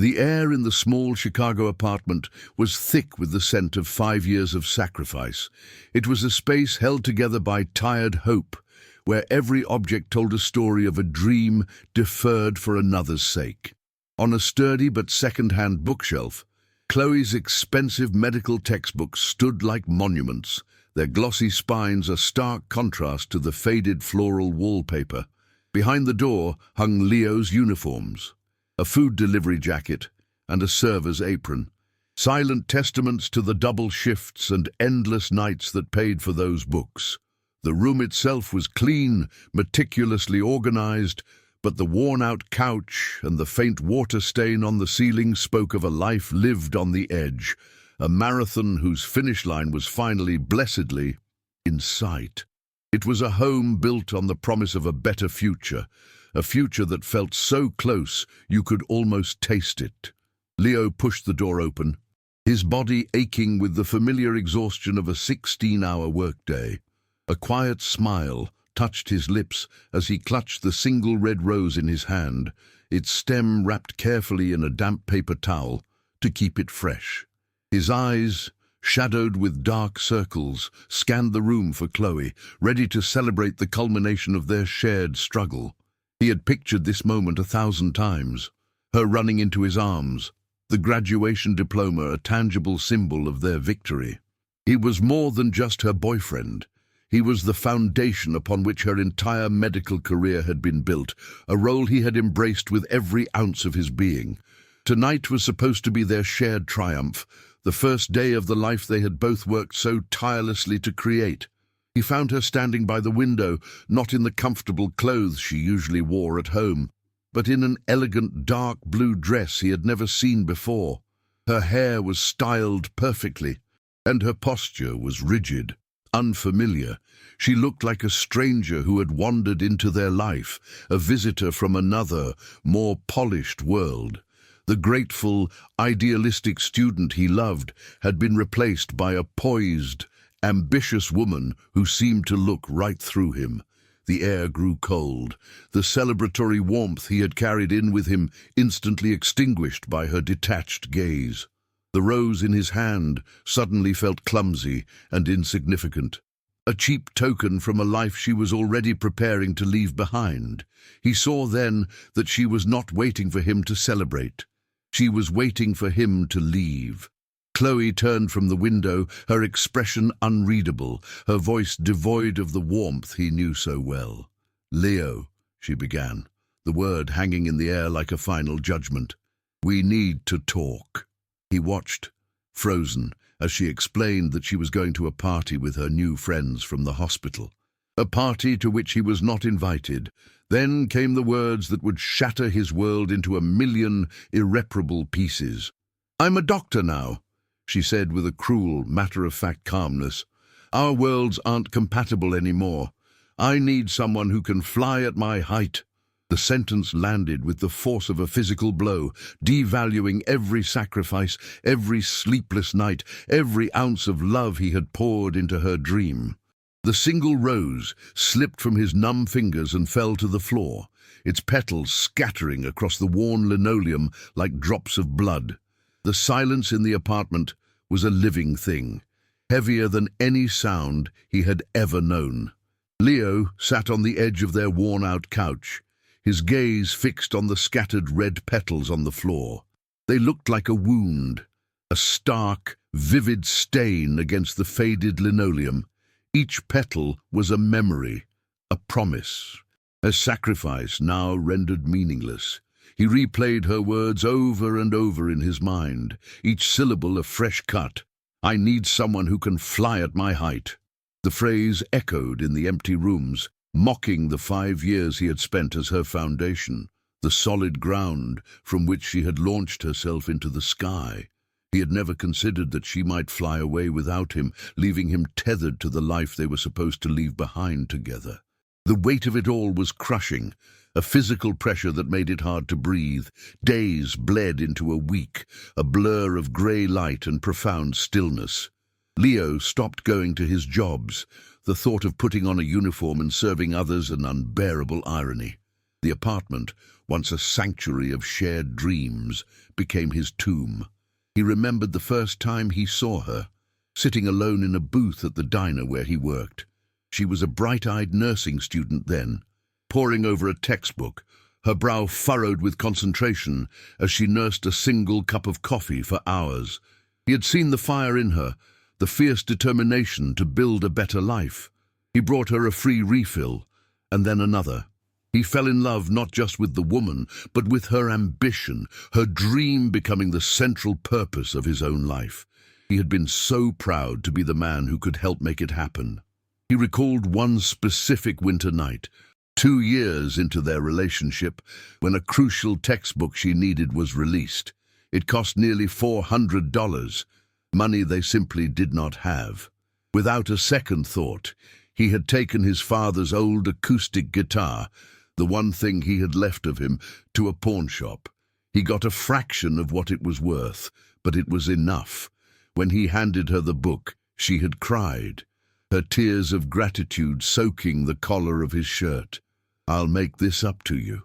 The air in the small Chicago apartment was thick with the scent of 5 years of sacrifice. It was a space held together by tired hope, where every object told a story of a dream deferred for another's sake. On a sturdy but second-hand bookshelf, Chloe's expensive medical textbooks stood like monuments, their glossy spines a stark contrast to the faded floral wallpaper. Behind the door hung Leo's uniforms, a food delivery jacket and a server's apron, silent testaments to the double shifts and endless nights that paid for those books. The room itself was clean, meticulously organized, but the worn-out couch and the faint water stain on the ceiling spoke of a life lived on the edge, a marathon whose finish line was finally, blessedly, in sight. It was a home built on the promise of a better future, a future that felt so close you could almost taste it. Leo pushed the door open, his body aching with the familiar exhaustion of a 16-hour workday. A quiet smile touched his lips as he clutched the single red rose in his hand, its stem wrapped carefully in a damp paper towel to keep it fresh. His eyes, shadowed with dark circles, scanned the room for Chloe, ready to celebrate the culmination of their shared struggle. He had pictured this moment 1,000 times, her running into his arms, the graduation diploma a tangible symbol of their victory. He was more than just her boyfriend. He was the foundation upon which her entire medical career had been built, a role he had embraced with every ounce of his being. Tonight was supposed to be their shared triumph, the first day of the life they had both worked so tirelessly to create. He found her standing by the window, not in the comfortable clothes she usually wore at home, but in an elegant dark blue dress he had never seen before. Her hair was styled perfectly, and her posture was rigid, unfamiliar. She looked like a stranger who had wandered into their life, a visitor from another, more polished world. The grateful, idealistic student he loved had been replaced by a poised, ambitious woman who seemed to look right through him. The air grew cold, the celebratory warmth he had carried in with him instantly extinguished by her detached gaze. The rose in his hand suddenly felt clumsy and insignificant, a cheap token from a life she was already preparing to leave behind. He saw then that she was not waiting for him to celebrate. She was waiting for him to leave. Chloe turned from the window, her expression unreadable, her voice devoid of the warmth he knew so well. "Leo," she began, the word hanging in the air like a final judgment. "We need to talk." He watched, frozen, as she explained that she was going to a party with her new friends from the hospital. A party to which he was not invited. Then came the words that would shatter his world into a million irreparable pieces. "I'm a doctor now," she said with a cruel, matter-of-fact calmness. "Our worlds aren't compatible anymore. I need someone who can fly at my height." The sentence landed with the force of a physical blow, devaluing every sacrifice, every sleepless night, every ounce of love he had poured into her dream. The single rose slipped from his numb fingers and fell to the floor, its petals scattering across the worn linoleum like drops of blood. The silence in the apartment was a living thing, heavier than any sound he had ever known. Leo sat on the edge of their worn-out couch, his gaze fixed on the scattered red petals on the floor. They looked like a wound, a stark, vivid stain against the faded linoleum. Each petal was a memory, a promise, a sacrifice now rendered meaningless. He replayed her words over and over in his mind, each syllable a fresh cut. "I need someone who can fly at my height." The phrase echoed in the empty rooms, mocking the 5 years he had spent as her foundation, the solid ground from which she had launched herself into the sky. He had never considered that she might fly away without him, leaving him tethered to the life they were supposed to leave behind together. The weight of it all was crushing, a physical pressure that made it hard to breathe. Days bled into a week, a blur of grey light and profound stillness. Leo stopped going to his jobs, the thought of putting on a uniform and serving others an unbearable irony. The apartment, once a sanctuary of shared dreams, became his tomb. He remembered the first time he saw her, sitting alone in a booth at the diner where he worked. She was a bright-eyed nursing student then, poring over a textbook, her brow furrowed with concentration as she nursed a single cup of coffee for hours. He had seen the fire in her, the fierce determination to build a better life. He brought her a free refill, and then another. He fell in love not just with the woman, but with her ambition, her dream becoming the central purpose of his own life. He had been so proud to be the man who could help make it happen. He recalled one specific winter night, 2 years into their relationship, when a crucial textbook she needed was released. It cost nearly $400, money they simply did not have. Without a second thought, he had taken his father's old acoustic guitar, the one thing he had left of him, to a pawn shop. He got a fraction of what it was worth, but it was enough. When he handed her the book, she had cried, her tears of gratitude soaking the collar of his shirt. "I'll make this up to you.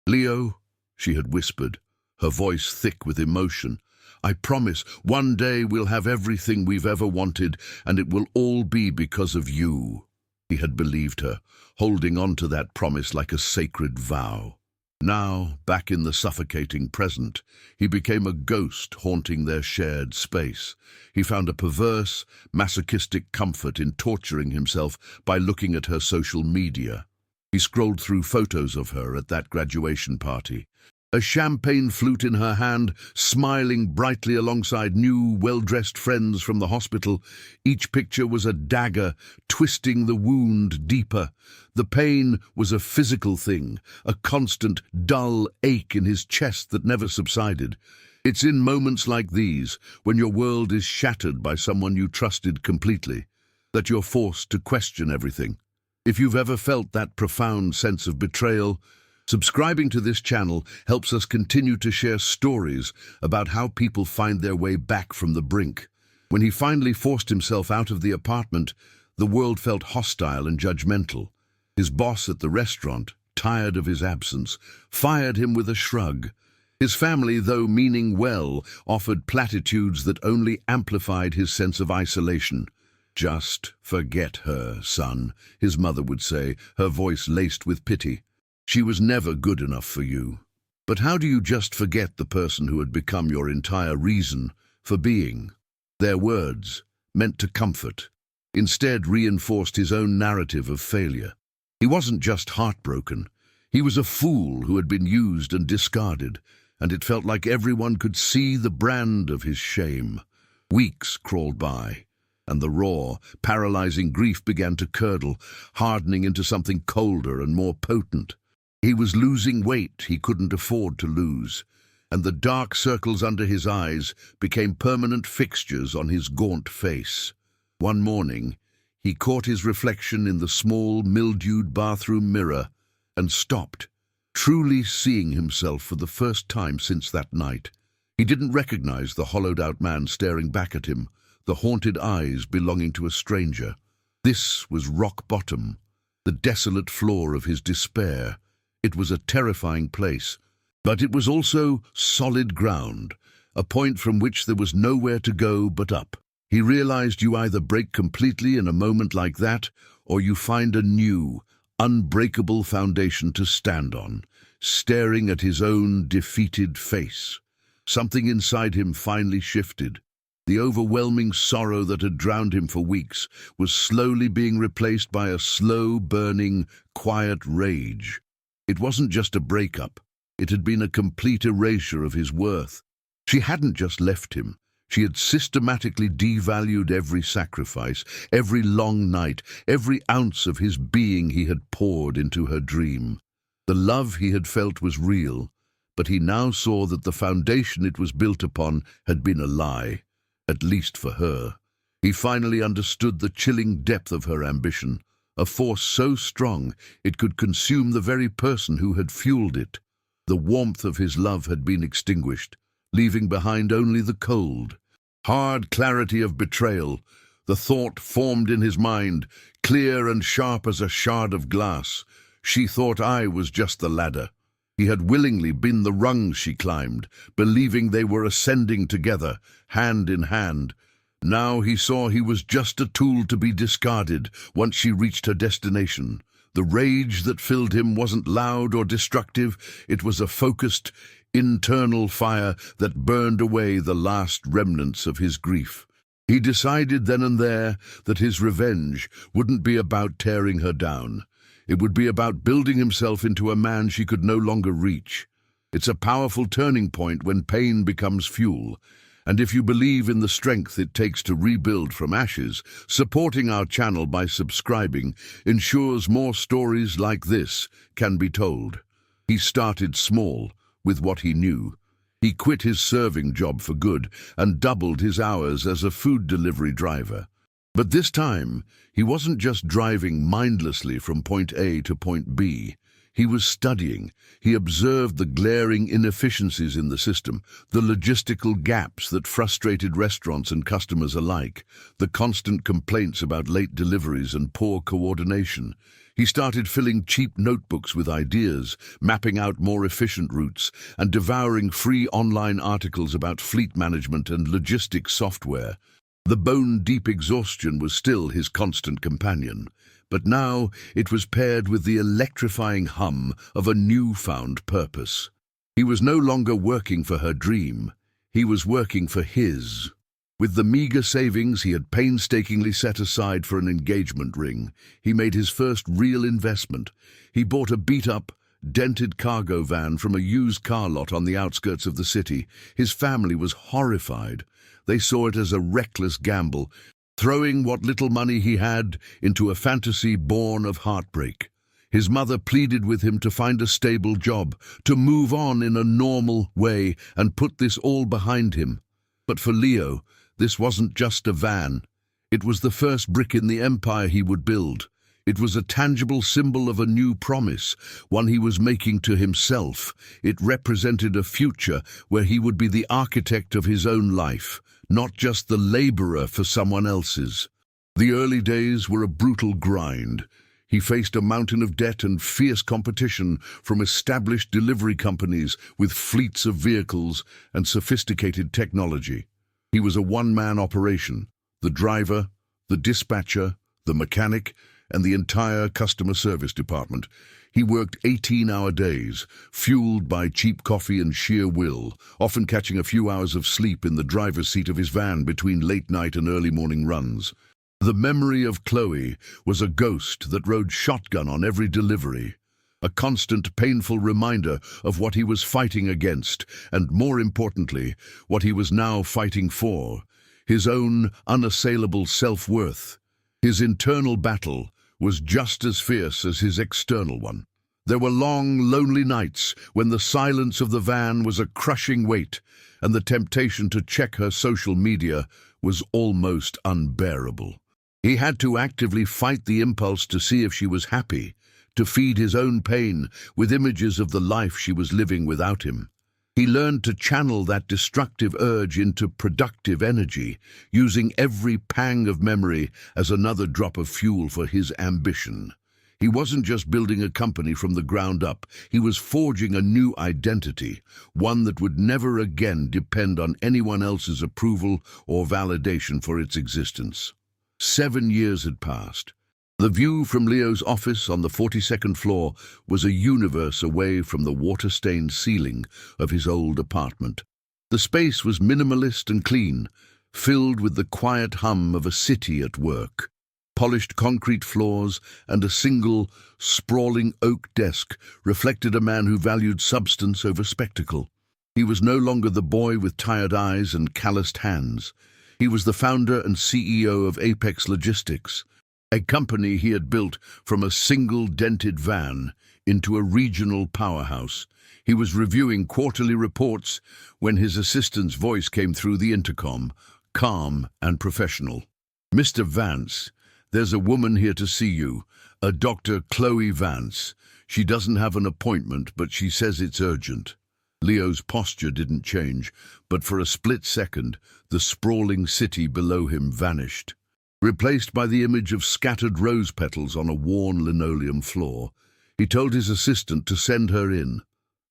Leo," she had whispered, her voice thick with emotion, "I promise one day we'll have everything we've ever wanted, and it will all be because of you." He had believed her, holding on to that promise like a sacred vow. Now, back in the suffocating present, he became a ghost haunting their shared space. He found a perverse, masochistic comfort in torturing himself by looking at her social media. He scrolled through photos of her at that graduation party, a champagne flute in her hand, smiling brightly alongside new, well-dressed friends from the hospital. Each picture was a dagger, twisting the wound deeper. The pain was a physical thing, a constant, dull ache in his chest that never subsided. It's in moments like these, when your world is shattered by someone you trusted completely, that you're forced to question everything. If you've ever felt that profound sense of betrayal, subscribing to this channel helps us continue to share stories about how people find their way back from the brink. When he finally forced himself out of the apartment, the world felt hostile and judgmental. His boss at the restaurant, tired of his absence, fired him with a shrug. His family, though meaning well, offered platitudes that only amplified his sense of isolation. "Just forget her, son," his mother would say, her voice laced with pity. "She was never good enough for you." But how do you just forget the person who had become your entire reason for being? Their words, meant to comfort, instead reinforced his own narrative of failure. He wasn't just heartbroken. He was a fool who had been used and discarded, and it felt like everyone could see the brand of his shame. Weeks crawled by, and the raw, paralyzing grief began to curdle, hardening into something colder and more potent. He was losing weight he couldn't afford to lose, and the dark circles under his eyes became permanent fixtures on his gaunt face. One morning, he caught his reflection in the small, mildewed bathroom mirror and stopped, truly seeing himself for the first time since that night. He didn't recognize the hollowed-out man staring back at him, the haunted eyes belonging to a stranger. This was rock bottom, the desolate floor of his despair. It was a terrifying place, but it was also solid ground, a point from which there was nowhere to go but up. He realized you either break completely in a moment like that, or you find a new, unbreakable foundation to stand on, staring at his own defeated face. Something inside him finally shifted. The overwhelming sorrow that had drowned him for weeks was slowly being replaced by a slow, burning, quiet rage. It wasn't just a breakup. It had been a complete erasure of his worth. She hadn't just left him. She had systematically devalued every sacrifice, every long night, every ounce of his being he had poured into her dream. The love he had felt was real, but he now saw that the foundation it was built upon had been a lie, at least for her. He finally understood the chilling depth of her ambition, a force so strong it could consume the very person who had fueled it. The warmth of his love had been extinguished, leaving behind only the cold, hard clarity of betrayal. The thought formed in his mind, clear and sharp as a shard of glass. "She thought I was just the ladder. He had willingly been the rungs she climbed, believing they were ascending together, hand in hand. Now he saw he was just a tool to be discarded once she reached her destination. The rage that filled him wasn't loud or destructive. It was a focused, internal fire that burned away the last remnants of his grief. He decided then and there that his revenge wouldn't be about tearing her down. It would be about building himself into a man she could no longer reach. It's a powerful turning point when pain becomes fuel. And if you believe in the strength it takes to rebuild from ashes, supporting our channel by subscribing ensures more stories like this can be told. He started small, with what he knew. He quit his serving job for good and doubled his hours as a food delivery driver. But this time, he wasn't just driving mindlessly from point A to point B. He was studying. He observed the glaring inefficiencies in the system, the logistical gaps that frustrated restaurants and customers alike, the constant complaints about late deliveries and poor coordination. He started filling cheap notebooks with ideas, mapping out more efficient routes, and devouring free online articles about fleet management and logistics software. The bone-deep exhaustion was still his constant companion, but now it was paired with the electrifying hum of a newfound purpose. He was no longer working for her dream, he was working for his. With the meager savings he had painstakingly set aside for an engagement ring, he made his first real investment. He bought a beat-up, dented cargo van from a used car lot on the outskirts of the city. His family was horrified. They saw it as a reckless gamble, throwing what little money he had into a fantasy born of heartbreak. His mother pleaded with him to find a stable job, to move on in a normal way and put this all behind him. But for Leo, this wasn't just a van. It was the first brick in the empire he would build. It was a tangible symbol of a new promise, one he was making to himself. It represented a future where he would be the architect of his own life, not just the laborer for someone else's. The early days were a brutal grind. He faced a mountain of debt and fierce competition from established delivery companies with fleets of vehicles and sophisticated technology. He was a one-man operation: the driver, the dispatcher, the mechanic, and the entire customer service department. He worked 18-hour days, fueled by cheap coffee and sheer will, often catching a few hours of sleep in the driver's seat of his van between late-night and early-morning runs. The memory of Chloe was a ghost that rode shotgun on every delivery, a constant, painful reminder of what he was fighting against, and more importantly, what he was now fighting for: his own unassailable self-worth. His internal battle was just as fierce as his external one. There were long, lonely nights when the silence of the van was a crushing weight, and the temptation to check her social media was almost unbearable. He had to actively fight the impulse to see if she was happy, to feed his own pain with images of the life she was living without him. He learned to channel that destructive urge into productive energy, using every pang of memory as another drop of fuel for his ambition. He wasn't just building a company from the ground up, he was forging a new identity, one that would never again depend on anyone else's approval or validation for its existence. 7 years had passed. The view from Leo's office on the 42nd floor was a universe away from the water-stained ceiling of his old apartment. The space was minimalist and clean, filled with the quiet hum of a city at work. Polished concrete floors and a single, sprawling oak desk reflected a man who valued substance over spectacle. He was no longer the boy with tired eyes and calloused hands. He was the founder and CEO of Apex Logistics, a company he had built from a single dented van into a regional powerhouse. He was reviewing quarterly reports when his assistant's voice came through the intercom, calm and professional. "Mr. Vance, there's a woman here to see you, a Dr. Chloe Vance. She doesn't have an appointment, but she says it's urgent." Leo's posture didn't change, but for a split second, the sprawling city below him vanished, replaced by the image of scattered rose petals on a worn linoleum floor. He told his assistant to send her in.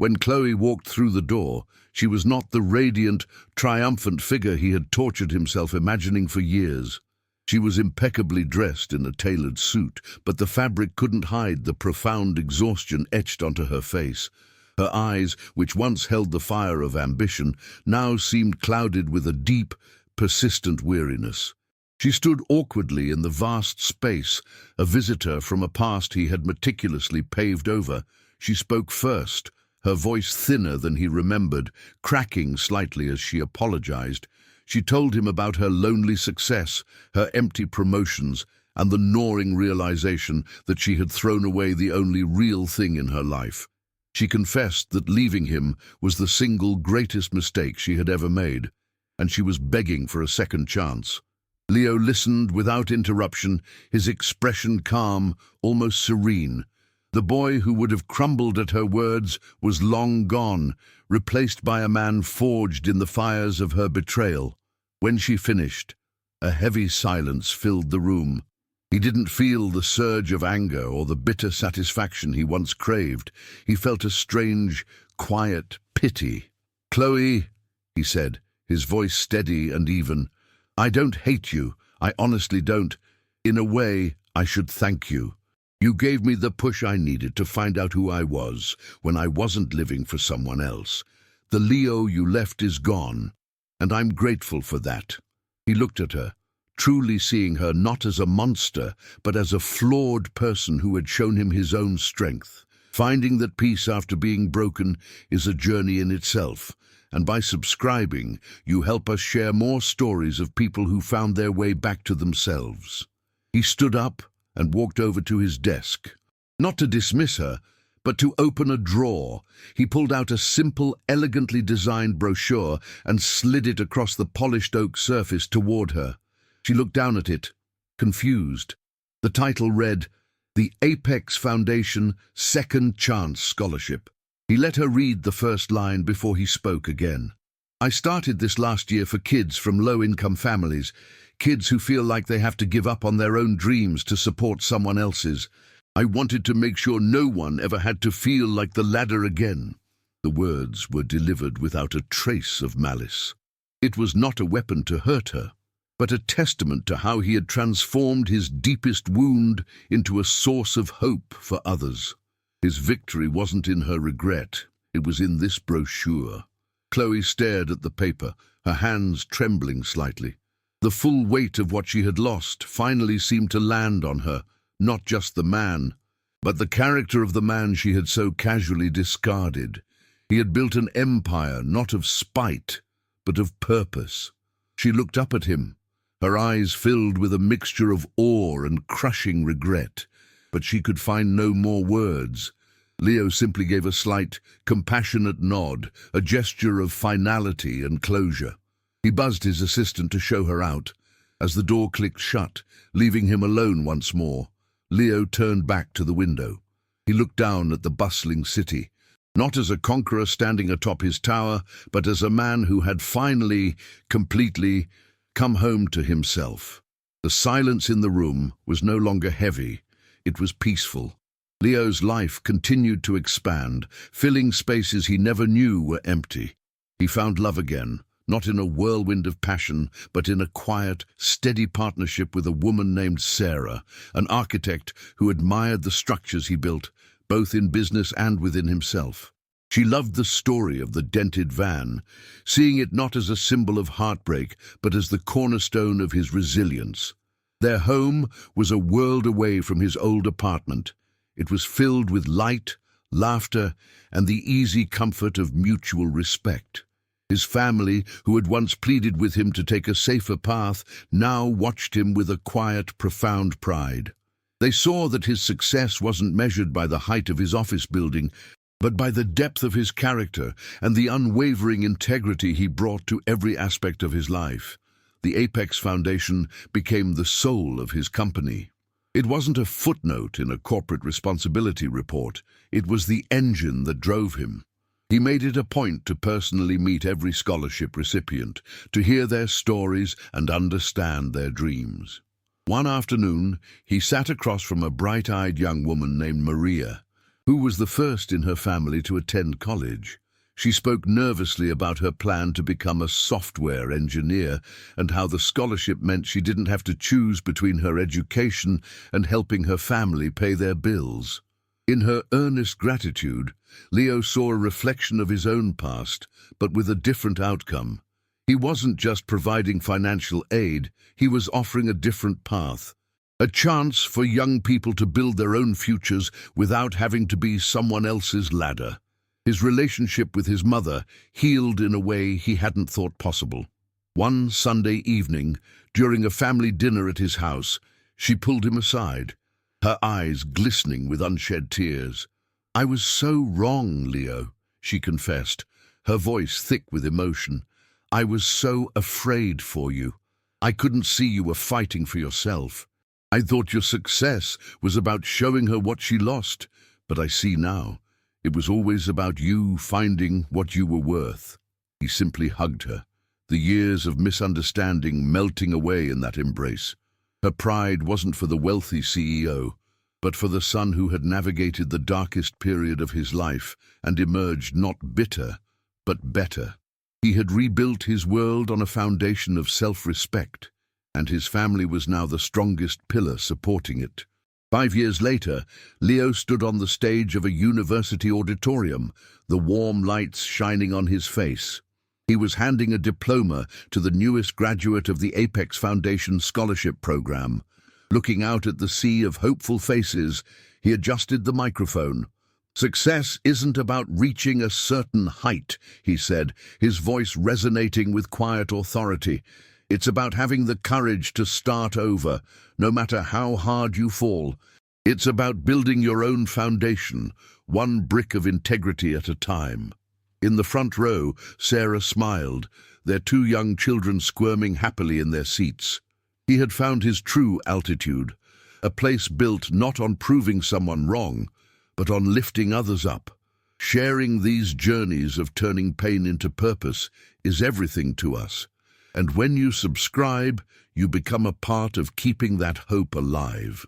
When Chloe walked through the door, she was not the radiant, triumphant figure he had tortured himself imagining for years. She was impeccably dressed in a tailored suit, but the fabric couldn't hide the profound exhaustion etched onto her face. Her eyes, which once held the fire of ambition, now seemed clouded with a deep, persistent weariness. She stood awkwardly in the vast space, a visitor from a past he had meticulously paved over. She spoke first, her voice thinner than he remembered, cracking slightly as she apologized. She told him about her lonely success, her empty promotions, and the gnawing realization that she had thrown away the only real thing in her life. She confessed that leaving him was the single greatest mistake she had ever made, and she was begging for a second chance. Leo listened without interruption, his expression calm, almost serene. The boy who would have crumbled at her words was long gone, replaced by a man forged in the fires of her betrayal. When she finished, a heavy silence filled the room. He didn't feel the surge of anger or the bitter satisfaction he once craved. He felt a strange, quiet pity. "Chloe," he said, his voice steady and even, "I don't hate you, I honestly don't. In a way, I should thank you. You gave me the push I needed to find out who I was when I wasn't living for someone else. The Leo you left is gone, and I'm grateful for that." He looked at her, truly seeing her not as a monster, but as a flawed person who had shown him his own strength. Finding that peace after being broken is a journey in itself, and by subscribing, you help us share more stories of people who found their way back to themselves. He stood up and walked over to his desk. Not to dismiss her, but to open a drawer. He pulled out a simple, elegantly designed brochure and slid it across the polished oak surface toward her. She looked down at it, confused. The title read, "The Apex Foundation Second Chance Scholarship." He let her read the first line before he spoke again. "I started this last year for kids from low-income families, kids who feel like they have to give up on their own dreams to support someone else's. I wanted to make sure no one ever had to feel like the ladder again." The words were delivered without a trace of malice. It was not a weapon to hurt her, but a testament to how he had transformed his deepest wound into a source of hope for others. His victory wasn't in her regret, it was in this brochure. Chloe stared at the paper, her hands trembling slightly. The full weight of what she had lost finally seemed to land on her, not just the man, but the character of the man she had so casually discarded. He had built an empire not of spite, but of purpose. She looked up at him, her eyes filled with a mixture of awe and crushing regret, but she could find no more words. Leo simply gave a slight, compassionate nod, a gesture of finality and closure. He buzzed his assistant to show her out. As the door clicked shut, leaving him alone once more, Leo turned back to the window. He looked down at the bustling city, not as a conqueror standing atop his tower, but as a man who had finally, completely, come home to himself. The silence in the room was no longer heavy, it was peaceful. Leo's life continued to expand, filling spaces he never knew were empty. He found love again, not in a whirlwind of passion, but in a quiet, steady partnership with a woman named Sarah, an architect who admired the structures he built, both in business and within himself. She loved the story of the dented van, seeing it not as a symbol of heartbreak, but as the cornerstone of his resilience. Their home was a world away from his old apartment. It was filled with light, laughter, and the easy comfort of mutual respect. His family, who had once pleaded with him to take a safer path, now watched him with a quiet, profound pride. They saw that his success wasn't measured by the height of his office building, but by the depth of his character and the unwavering integrity he brought to every aspect of his life. The Apex Foundation became the soul of his company. It wasn't a footnote in a corporate responsibility report, it was the engine that drove him. He made it a point to personally meet every scholarship recipient, to hear their stories and understand their dreams. One afternoon, he sat across from a bright-eyed young woman named Maria. who was the first in her family to attend college. She spoke nervously about her plan to become a software engineer and how the scholarship meant she didn't have to choose between her education and helping her family pay their bills. In her earnest gratitude, Leo saw a reflection of his own past, but with a different outcome. He wasn't just providing financial aid, he was offering a different path. A chance for young people to build their own futures without having to be someone else's ladder. His relationship with his mother healed in a way he hadn't thought possible. One Sunday evening, during a family dinner at his house, she pulled him aside, her eyes glistening with unshed tears. "I was so wrong, Leo," she confessed, her voice thick with emotion. "I was so afraid for you. I couldn't see you were fighting for yourself. I thought your success was about showing her what she lost, but I see now. It was always about you finding what you were worth." He simply hugged her, the years of misunderstanding melting away in that embrace. Her pride wasn't for the wealthy CEO, but for the son who had navigated the darkest period of his life and emerged not bitter, but better. He had rebuilt his world on a foundation of self-respect, and his family was now the strongest pillar supporting it. 5 years later, Leo stood on the stage of a university auditorium, the warm lights shining on his face. He was handing a diploma to the newest graduate of the Apex Foundation Scholarship Program. Looking out at the sea of hopeful faces, he adjusted the microphone. "Success isn't about reaching a certain height," he said, his voice resonating with quiet authority. "It's about having the courage to start over, no matter how hard you fall. It's about building your own foundation, one brick of integrity at a time." In the front row, Sarah smiled, their 2 young children squirming happily in their seats. He had found his true altitude, a place built not on proving someone wrong, but on lifting others up. Sharing these journeys of turning pain into purpose is everything to us. And when you subscribe, you become a part of keeping that hope alive.